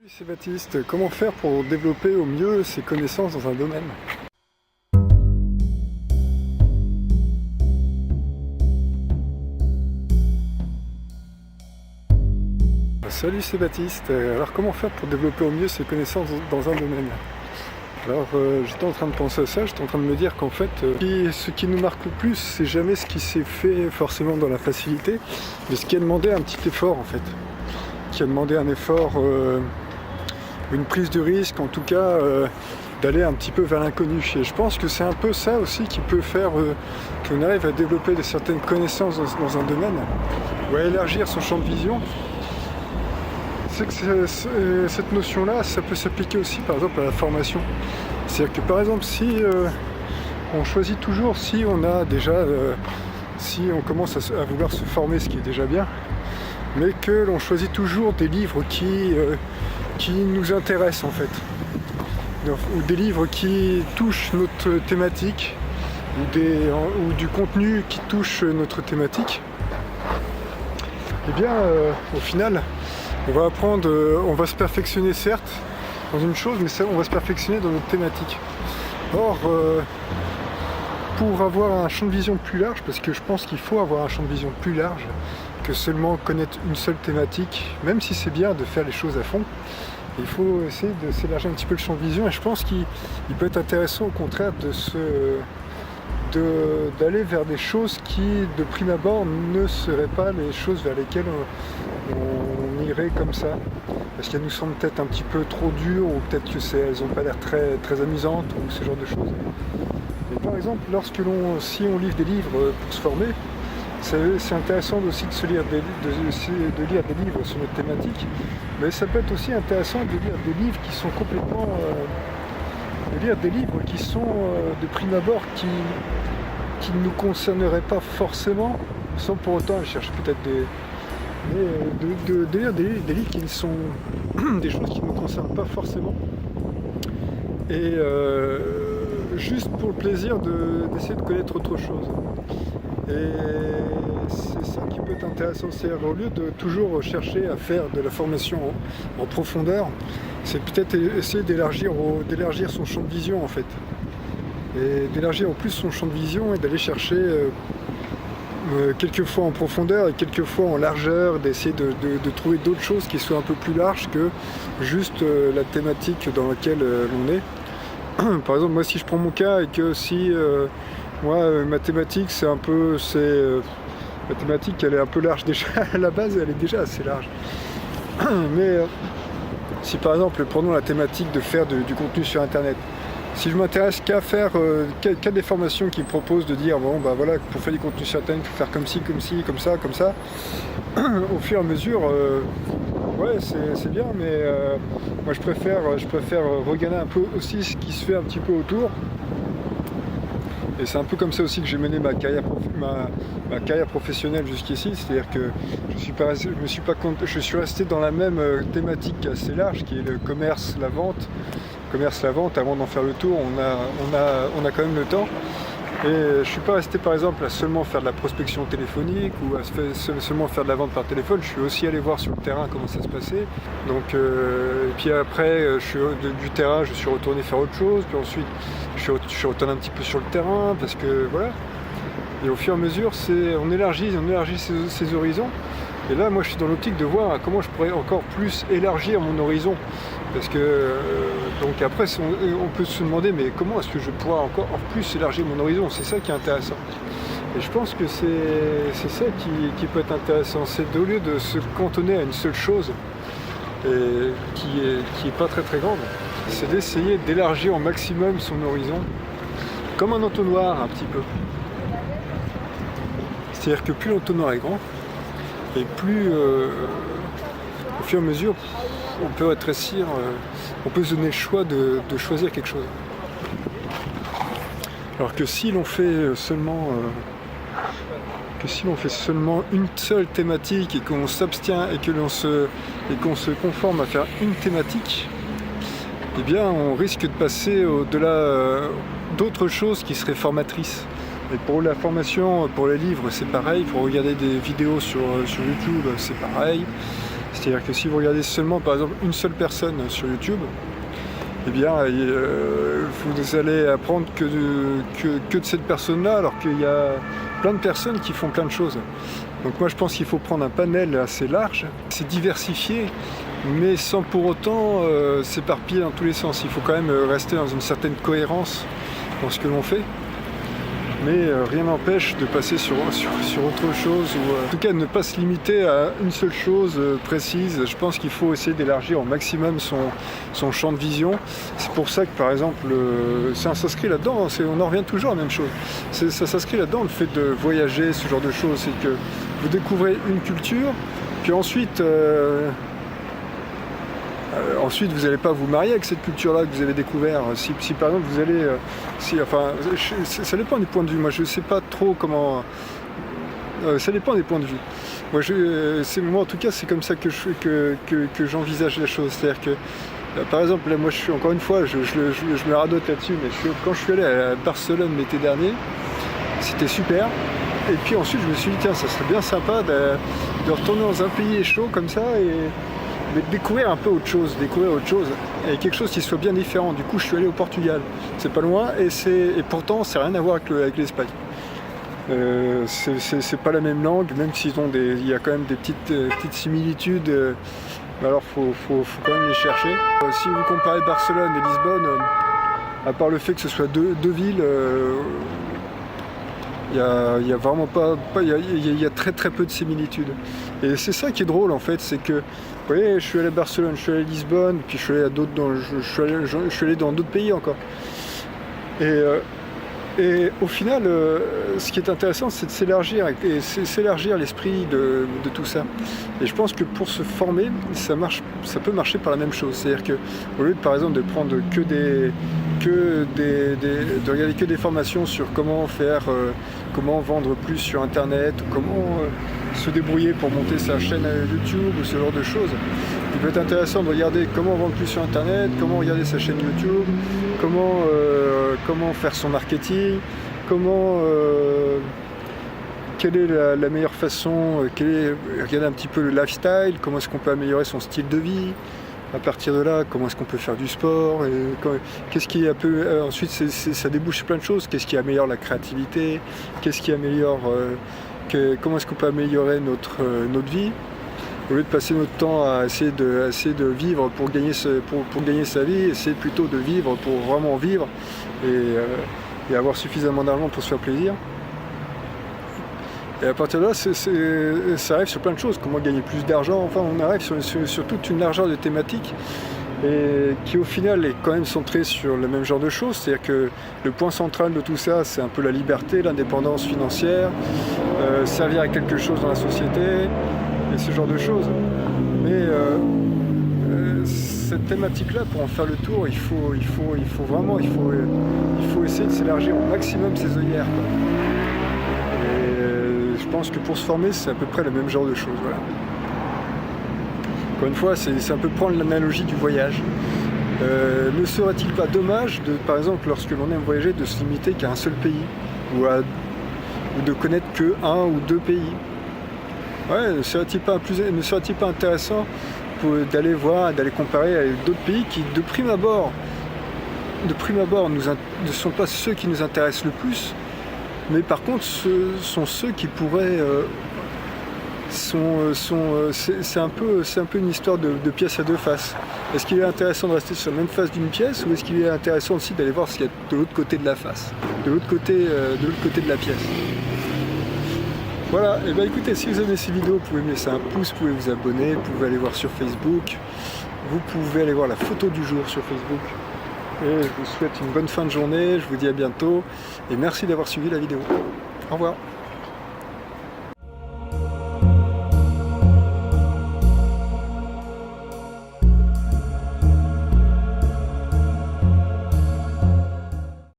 C'est Baptiste. Comment faire pour développer au mieux ses connaissances dans un domaine? Salut, c'est Baptiste. Alors comment faire pour développer au mieux ses connaissances dans un domaine? Alors j'étais en train de penser à ça, j'étais en train de me dire qu'en fait ce qui nous marque le plus, c'est jamais ce qui s'est fait forcément dans la facilité, mais ce qui a demandé un petit effort en fait. Qui a demandé un effort, une prise de risque, en tout cas d'aller un petit peu vers l'inconnu. Et je pense que c'est un peu ça aussi qui peut faire qu'on arrive à développer certaines connaissances dans un domaine, ou à élargir son champ de vision. C'est que cette notion-là, ça peut s'appliquer aussi par exemple à la formation. C'est-à-dire que par exemple, si on choisit toujours, si on a déjà, si on commence à vouloir se former, ce qui est déjà bien, mais que l'on choisit toujours des livres qui nous intéressent en fait, ou des livres qui touchent notre thématique, ou du contenu qui touche notre thématique, et bien au final, on va apprendre, on va se perfectionner certes dans une chose, mais on va se perfectionner dans notre thématique. Or, pour avoir un champ de vision plus large, parce que je pense qu'il faut avoir un champ de vision plus large que seulement connaître une seule thématique, même si c'est bien de faire les choses à fond, il faut essayer de s'élargir un petit peu le champ de vision, et je pense qu'il peut être intéressant au contraire d'aller vers des choses qui, de prime abord, ne seraient pas les choses vers lesquelles on irait comme ça. Parce qu'elles nous semblent peut-être un petit peu trop dures, ou peut-être qu'elles n'ont pas l'air très, très amusantes, ou ce genre de choses. Et par exemple, si on livre des livres pour se former, c'est intéressant aussi de lire des livres sur notre thématique, mais ça peut être aussi intéressant de lire des livres qui sont complètement... de lire des livres qui sont de prime abord qui ne nous concerneraient pas forcément, sans pour autant aller chercher peut-être de lire des livres qui sont des choses qui ne nous concernent pas forcément, et juste pour le plaisir d'essayer de connaître autre chose. Et c'est ça qui peut être intéressant, c'est-à-dire au lieu de toujours chercher à faire de la formation en profondeur, c'est peut-être essayer d'élargir son champ de vision en fait. Et d'élargir en plus son champ de vision et d'aller chercher quelquefois en profondeur et quelquefois en largeur, d'essayer de trouver d'autres choses qui soient un peu plus larges que juste la thématique dans laquelle l'on est. Par exemple, moi si je prends mon cas et que si ma thématique ma thématique elle est un peu large déjà, à la base elle est déjà assez large. Mais si par exemple, prenons la thématique de faire du contenu sur internet, si je m'intéresse qu'à des formations qui me proposent de dire bon bah voilà, pour faire du contenu sur internet, il faut faire comme ci, comme ça, au fur et à mesure, ouais c'est bien, mais moi je préfère regarder un peu aussi ce qui se fait un petit peu autour. Et c'est un peu comme ça aussi que j'ai mené ma carrière professionnelle jusqu'ici, c'est-à-dire que je suis resté dans la même thématique assez large qui est le commerce, la vente. Avant d'en faire le tour, on a quand même le temps. Et je ne suis pas resté par exemple à seulement faire de la prospection téléphonique ou à seulement faire de la vente par téléphone, je suis aussi allé voir sur le terrain comment ça se passait. Donc, et puis après, du terrain, je suis retourné faire autre chose, puis ensuite je suis retourné un petit peu sur le terrain, parce que voilà. Et au fur et à mesure, on élargit ses horizons. Et là, moi, je suis dans l'optique de voir comment je pourrais encore plus élargir mon horizon. Parce que, donc après, on peut se demander, mais comment est-ce que je pourrais encore plus élargir mon horizon? C'est ça qui est intéressant. Et je pense que c'est ça qui peut être intéressant. C'est au lieu de se cantonner à une seule chose, et qui est pas très très grande, c'est d'essayer d'élargir au maximum son horizon, comme un entonnoir un petit peu. C'est-à-dire que plus l'entonnoir est grand, et plus au fur et à mesure on peut rétrécir, on peut se donner le choix de choisir quelque chose. Alors que si l'on fait seulement une seule thématique et qu'on s'abstient et qu'on se conforme à faire une thématique, eh bien on risque de passer au-delà d'autres choses qui seraient formatrices. Et pour la formation, pour les livres, c'est pareil. Pour regarder des vidéos sur YouTube, c'est pareil. C'est-à-dire que si vous regardez seulement, par exemple, une seule personne sur YouTube, eh bien, vous allez apprendre que de cette personne-là, alors qu'il y a plein de personnes qui font plein de choses. Donc moi, je pense qu'il faut prendre un panel assez large, c'est diversifié, mais sans pour autant s'éparpiller dans tous les sens. Il faut quand même rester dans une certaine cohérence dans ce que l'on fait. Mais rien n'empêche de passer sur autre chose, ou en tout cas de ne pas se limiter à une seule chose précise. Je pense qu'il faut essayer d'élargir au maximum son champ de vision. C'est pour ça que par exemple, ça s'inscrit là-dedans, on en revient toujours à la même chose. Ça s'inscrit là-dedans, le fait de voyager, ce genre de choses. C'est que vous découvrez une culture, puis ensuite vous n'allez pas vous marier avec cette culture-là que vous avez découvert. Si par exemple vous allez... ça dépend du point de vue. Moi je ne sais pas trop comment... ça dépend des points de vue. Moi en tout cas c'est comme ça que j'envisage les choses. C'est-à-dire que par exemple là moi je suis encore une fois, je me radote là-dessus, mais quand je suis allé à Barcelone l'été dernier, c'était super. Et puis ensuite je me suis dit tiens ça serait bien sympa de retourner dans un pays chaud comme ça mais de découvrir un peu autre chose, et quelque chose qui soit bien différent. Du coup, je suis allé au Portugal. C'est pas loin, et pourtant, ça n'a rien à voir avec l'Espagne. C'est pas la même langue, même il y a quand même des petites similitudes. Alors, faut quand même les chercher. Si vous comparez Barcelone et Lisbonne, à part le fait que ce soit deux villes, il y a vraiment pas, il y a très très peu de similitudes. Et c'est ça qui est drôle en fait, c'est que, vous voyez, je suis allé à Barcelone, je suis allé à Lisbonne, puis je suis allé dans d'autres pays encore. Et au final, ce qui est intéressant, c'est de s'élargir l'esprit de tout ça. Et je pense que pour se former, ça peut marcher par la même chose. C'est-à-dire qu'au lieu de, par exemple, de prendre de regarder que des formations sur comment comment vendre plus sur Internet, ou comment se débrouiller pour monter sa chaîne YouTube, ou ce genre de choses, il peut être intéressant de regarder comment vendre plus sur Internet, comment regarder sa chaîne YouTube, comment faire son marketing, quelle est la meilleure façon, regarder un petit peu le lifestyle, comment est-ce qu'on peut améliorer son style de vie. À partir de là, comment est-ce qu'on peut faire du sport, ensuite ça débouche sur plein de choses. Qu'est-ce qui améliore la créativité, comment est-ce qu'on peut améliorer notre vie, au lieu de passer notre temps à essayer de vivre pour gagner sa vie, essayer plutôt de vivre pour vraiment vivre et avoir suffisamment d'argent pour se faire plaisir. Et à partir de là, ça arrive sur plein de choses, comment gagner plus d'argent, enfin on arrive sur toute une largeur de thématiques et qui au final est quand même centrée sur le même genre de choses, c'est-à-dire que le point central de tout ça, c'est un peu la liberté, l'indépendance financière, servir à quelque chose dans la société et ce genre de choses. Mais cette thématique-là, pour en faire le tour, il faut essayer de s'élargir au maximum ses œillères, quoi. Je pense que pour se former, c'est à peu près le même genre de choses. Voilà. Encore une fois, c'est un peu prendre l'analogie du voyage. Ne serait-il pas dommage, par exemple, lorsque l'on aime voyager, de se limiter qu'à un seul pays, ou de connaître que un ou deux pays? Ouais, ne serait-il pas intéressant d'aller comparer avec d'autres pays qui, de prime abord, ne sont pas ceux qui nous intéressent le plus, mais par contre, ce sont ceux qui pourraient... c'est un peu une histoire de pièce à deux faces. Est-ce qu'il est intéressant de rester sur la même face d'une pièce, ou est-ce qu'il est intéressant aussi d'aller voir ce qu'il y a de l'autre côté de la face, de l'autre côté de la pièce? Voilà, et bien écoutez, si vous aimez ces vidéos, vous pouvez me laisser un pouce, vous pouvez vous abonner, vous pouvez aller voir sur Facebook, vous pouvez aller voir la photo du jour sur Facebook. Et je vous souhaite une bonne fin de journée, je vous dis à bientôt, et merci d'avoir suivi la vidéo. Au revoir.